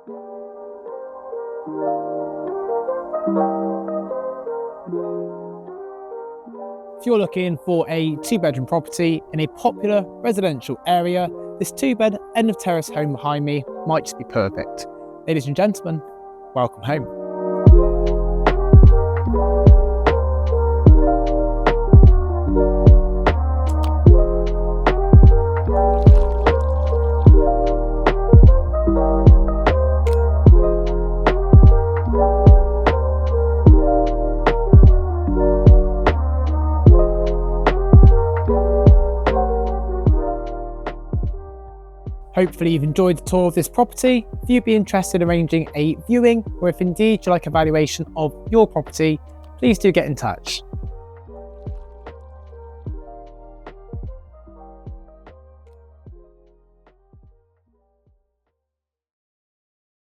If you're looking for a 2-bedroom property in a popular residential area, this 2-bed end of terrace home behind me might just be perfect. Ladies and gentlemen, welcome home. Hopefully you've enjoyed the tour of this property. If you'd be interested in arranging a viewing, or if indeed you'd like a valuation of your property, please do get in touch.